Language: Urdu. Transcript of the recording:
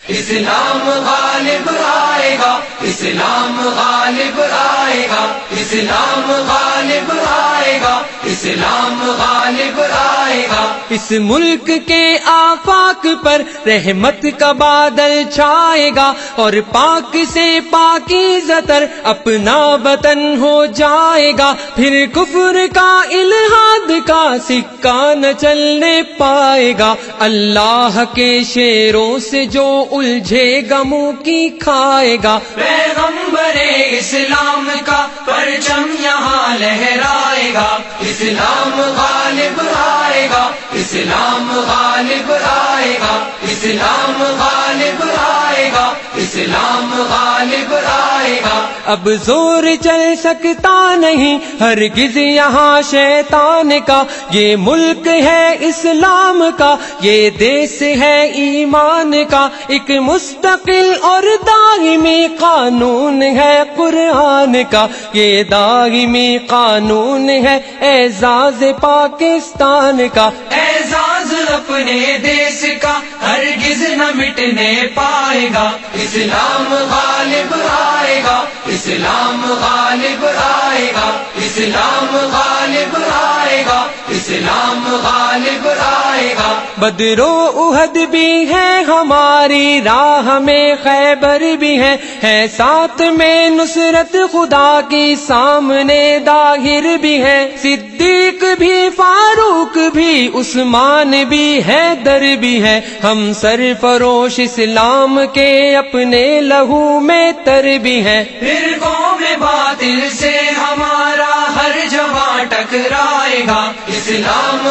اسلام غالب آئے گا، اسلام غالب آئے گا، اسلام غالب آئے گا، اسلام غالب آئے گا۔ اس ملک کے آفاق پر رحمت کا بادل چھائے گا، اور پاک سے پاکیزہ تر اپنا وطن ہو جائے گا۔ پھر کفر کا الحاد کا سکہ نہ چلنے پائے گا، اللہ کے شیروں سے جو الجھے گا منہ کی کھائے گا۔ پیغمبر اسلام کا پرچم یہاں لہرائے گا، اسلام غالب آئے گا، اسلام غالب آئے گا، اسلام غالب آئے گا، اسلام غالب آئے گا۔ اب زور چل سکتا نہیں ہرگز یہاں شیطان کا، یہ ملک ہے اسلام کا، یہ دیس ہے ایمان کا، ایک مستقل اور دائمی قانون ہے قرآن کا، یہ دائمی قانون ہے اعزاز پاکستان کا۔ اعزاز اپنے دیس کا ہرگز نہ مٹنے پائے گا، اسلام غالب آئے گا، اسلام غالب آئے گا، اسلام غالب آئے گا، اسلام غالب آئے گا۔ بدر و احد بھی ہے ہماری راہ میں، خیبر بھی ہے ساتھ میں نصرت خدا کی، سامنے داہر بھی ہے، صدیق بھی، فاروق بھی، عثمان بھی، حیدر بھی ہے، ہم سرفروش اسلام کے اپنے لہو میں تر بھی ہے۔ فرقوں میں باطل سے ہمارا ہر جوان ٹکرائے گا، اسلام